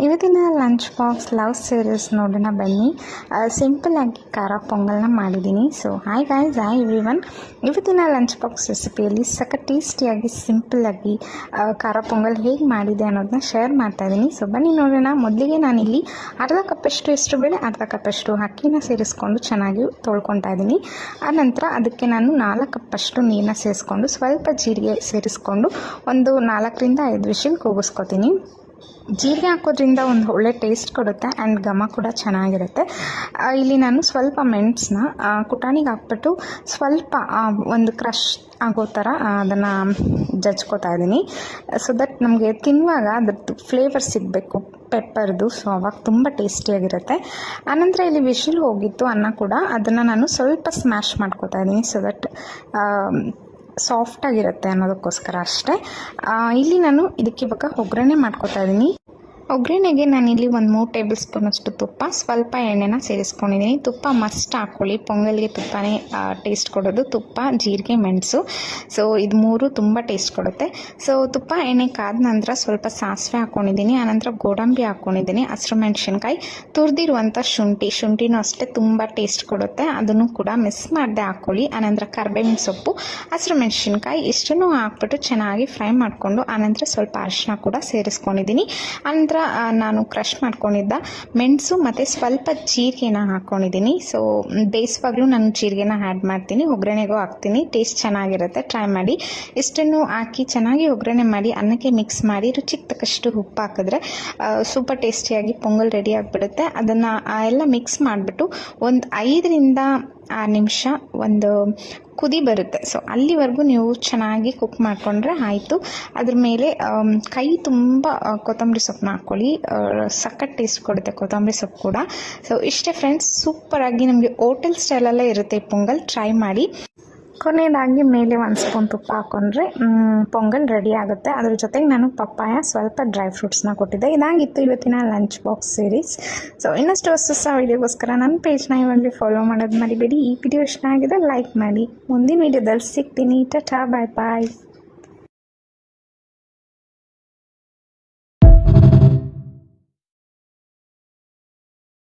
ಇವತ್ತಿನ lunch box love series ನೋಡೋಣ ಬನ್ನಿ. ಸಿಂಪಲ್ಲಾಗಿ ಖಾರ ಪೊಂಗಲ್ನ ಮಾಡಿದ್ದೀನಿ. So hi guys, hi everyone. ಇವತ್ತಿನ ಲಂಚ್ ಬಾಕ್ಸ್ ರೆಸಿಪಿಯಲ್ಲಿ ಸಖತ್ ಟೇಸ್ಟಿಯಾಗಿ ಸಿಂಪಲ್ಲಾಗಿ ಖಾರ ಪೊಂಗಲ್ ಹೇಗೆ ಮಾಡಿದೆ ಅನ್ನೋದನ್ನ ಶೇರ್ ಮಾಡ್ತಾಯಿದ್ದೀನಿ. ಸೊ ಬನ್ನಿ ನೋಡೋಣ. ಮೊದಲಿಗೆ ನಾನಿಲ್ಲಿ ಅರ್ಧ ಕಪ್ಪಷ್ಟು ಹೆಸರು ಬೇಳೆ, ಅರ್ಧ ಕಪ್ಪಷ್ಟು ಅಕ್ಕಿನ ಸೇರಿಸ್ಕೊಂಡು ಚೆನ್ನಾಗಿ ತೊಳ್ಕೊತಾ ಇದ್ದೀನಿ. ಆನಂತರ ಅದಕ್ಕೆ ನಾನು 4 ಕಪ್ಪಷ್ಟು ನೀರನ್ನ ಸೇರಿಸ್ಕೊಂಡು ಸ್ವಲ್ಪ ಜೀರಿಗೆ ಸೇರಿಸ್ಕೊಂಡು ಒಂದು 4ರಿಂದ 5 ವಿಷಲ್ ಕೂಗಿಸ್ಕೊತೀನಿ. ಜೀರಿಗೆ ಹಾಕೋದ್ರಿಂದ ಒಂದು ಒಳ್ಳೆ ಟೇಸ್ಟ್ ಕೊಡುತ್ತೆ ಆ್ಯಂಡ್ ಘಮ ಕೂಡ ಚೆನ್ನಾಗಿರುತ್ತೆ. ಇಲ್ಲಿ ನಾನು ಸ್ವಲ್ಪ ಮೆಣಸನ್ನ ಕುಟಾಣಿಗೆ ಹಾಕ್ಬಿಟ್ಟು ಸ್ವಲ್ಪ ಒಂದು ಕ್ರಷ್ ಆಗೋ ಥರ ಅದನ್ನು ಜಜ್ಕೋತಾ ಇದ್ದೀನಿ. ಸೊ ದಟ್ ನಮಗೆ ತಿನ್ನುವಾಗ ಅದ್ರದ್ದು ಫ್ಲೇವರ್ ಸಿಗಬೇಕು ಪೆಪ್ಪರ್ದು. ಸೊ ಅವಾಗ ತುಂಬ ಟೇಸ್ಟಿಯಾಗಿರುತ್ತೆ. ಆನಂತರ ಇಲ್ಲಿ ವಿಷಲ್ ಹೋಗಿತ್ತು ಅನ್ನ ಕೂಡ, ಅದನ್ನು ನಾನು ಸ್ವಲ್ಪ ಸ್ಮ್ಯಾಶ್ ಮಾಡ್ಕೋತಾ ಇದ್ದೀನಿ. ಸೊ ದಟ್ ಸಾಫ್ಟಾಗಿರುತ್ತೆ ಅನ್ನೋದಕ್ಕೋಸ್ಕರ ಅಷ್ಟೇ. ಇಲ್ಲಿ ನಾನು ಇದಕ್ಕೆ ಇವಾಗ ಒಗ್ಗರಣೆ ಮಾಡ್ಕೋತಾ ಇದ್ದೀನಿ. ಒಗ್ಗರಣೆಗೆ ನಾನಿಲ್ಲಿ ಒಂದು 3 ಟೇಬಲ್ ಸ್ಪೂನಷ್ಟು ತುಪ್ಪ, ಸ್ವಲ್ಪ ಎಣ್ಣೆನ ಸೇರಿಸ್ಕೊಂಡಿದ್ದೀನಿ. ತುಪ್ಪ ಮಸ್ಟ್ ಹಾಕ್ಕೊಳ್ಳಿ, ಪೊಂಗಲ್ಗೆ ತುಪ್ಪನೇ ಟೇಸ್ಟ್ ಕೊಡೋದು. ತುಪ್ಪ, ಜೀರಿಗೆ, ಮೆಣಸು. ಸೊ ಇದು 3 ತುಂಬ ಟೇಸ್ಟ್ ಕೊಡುತ್ತೆ. ಸೊ ತುಪ್ಪ ಎಣ್ಣೆ ಕಾದ ನಂತರ ಸ್ವಲ್ಪ ಸಾಸಿವೆ ಹಾಕ್ಕೊಂಡಿದ್ದೀನಿ. ಆನಂತರ ಗೋಡಂಬಿ ಹಾಕ್ಕೊಂಡಿದ್ದೀನಿ, ಹಸಿರು ಮೆಣಸಿನ್ಕಾಯಿ, ತುರಿದಿರುವಂಥ ಶುಂಠಿನೂ ಅಷ್ಟೇ ತುಂಬ ಟೇಸ್ಟ್ ಕೊಡುತ್ತೆ, ಅದನ್ನು ಕೂಡ ಮಿಸ್ ಮಾಡದೆ ಹಾಕ್ಕೊಳ್ಳಿ. ಆನಂತರ ಕರಿಬೇವಿನ ಸೊಪ್ಪು, ಹಸಿರು ಮೆಣಸಿನ್ಕಾಯಿ ಇಷ್ಟನ್ನು ಹಾಕ್ಬಿಟ್ಟು ಚೆನ್ನಾಗಿ ಫ್ರೈ ಮಾಡಿಕೊಂಡು ಆನಂತರ ಸ್ವಲ್ಪ ಅರಿಶಿನ ಕೂಡ ಸೇರಿಸ್ಕೊಂಡಿದ್ದೀನಿ. ಆನಂತರ ನಾನು ಕ್ರಷ್ ಮಾಡ್ಕೊಂಡಿದ್ದ ಮೆಣಸು ಮತ್ತು ಸ್ವಲ್ಪ ಜೀರಿಗೆನ ಹಾಕ್ಕೊಂಡಿದ್ದೀನಿ. ಸೊ ಬೇಯಿಸುವಾಗಲೂ ನಾನು ಜೀರಿಗೆನ ಆ್ಯಡ್ ಮಾಡ್ತೀನಿ, ಒಗ್ಗರಣೆಗೂ ಹಾಕ್ತೀನಿ, ಟೇಸ್ಟ್ ಚೆನ್ನಾಗಿರುತ್ತೆ, ಟ್ರೈ ಮಾಡಿ. ಇಷ್ಟನ್ನು ಹಾಕಿ ಚೆನ್ನಾಗಿ ಒಗ್ಗರಣೆ ಮಾಡಿ ಅನ್ನಕ್ಕೆ ಮಿಕ್ಸ್ ಮಾಡಿ ರುಚಿಗೆ ತಕ್ಕಷ್ಟು ಉಪ್ಪು ಹಾಕಿದ್ರೆ ಸೂಪರ್ ಟೇಸ್ಟಿಯಾಗಿ ಪೊಂಗಲ್ ರೆಡಿ ಆಗಿಬಿಡುತ್ತೆ. ಅದನ್ನು ಎಲ್ಲ ಮಿಕ್ಸ್ ಮಾಡಿಬಿಟ್ಟು ಒಂದು 5ರಿಂದ 6 ನಿಮಿಷ ಒಂದು ಕುದಿ ಬರುತ್ತೆ. ಸೊ ಅಲ್ಲಿವರೆಗೂ ನೀವು ಚೆನ್ನಾಗಿ ಕುಕ್ ಮಾಡಿಕೊಂಡ್ರೆ ಆಯಿತು. ಅದ್ರ ಮೇಲೆ ಕೈ ತುಂಬ ಕೊತ್ತಂಬರಿ ಸೊಪ್ಪನ್ನ ಹಾಕ್ಕೊಳ್ಳಿ, ಸಖತ್ ಟೇಸ್ಟ್ ಕೊಡುತ್ತೆ ಕೊತ್ತಂಬರಿ ಸೊಪ್ಪು ಕೂಡ. ಸೊ ಇಷ್ಟೇ ಫ್ರೆಂಡ್ಸ್, ಸೂಪರಾಗಿ ನಮಗೆ ಹೋಟೆಲ್ ಸ್ಟೈಲಲ್ಲೇ ಇರುತ್ತೆ ಈ ಪೊಂಗಲ್, ಟ್ರೈ ಮಾಡಿ. ಕೊನೆಯದಾಗಿ ಮೇಲೆ 1 ಸ್ಪೂನ್ ತುಪ್ಪ ಹಾಕ್ಕೊಂಡ್ರೆ ಪೊಂಗಲ್ ರೆಡಿ ಆಗುತ್ತೆ. ಅದ್ರ ಜೊತೆಗೆ ನಾನು ಪಪ್ಪಾಯ, ಸ್ವಲ್ಪ ಡ್ರೈ ಫ್ರೂಟ್ಸ್ನ ಕೊಟ್ಟಿದ್ದೆ. ಇದಾಗಿತ್ತು ಇವತ್ತಿನ ಲಂಚ್ ಬಾಕ್ಸ್ ಸೀರೀಸ್. ಸೊ ಇನ್ನಷ್ಟು ಹೊಸ ವೀಡಿಯೋಗೋಸ್ಕರ ನನ್ನ ಪೇಜ್ನ ಇವಾಗಲೇ ಫಾಲೋ ಮಾಡೋದು ಮರಿಬೇಡಿ. ಈ ವಿಡಿಯೋ ಇಷ್ಟ ಆಗಿದೆ ಲೈಕ್ ಮಾಡಿ. ಮುಂದಿನ ವೀಡಿಯೋದಲ್ಲಿ ಸಿಗ್ತೀನಿ. ಟಾಟಾ, ಬಾಯ್ ಬಾಯ್.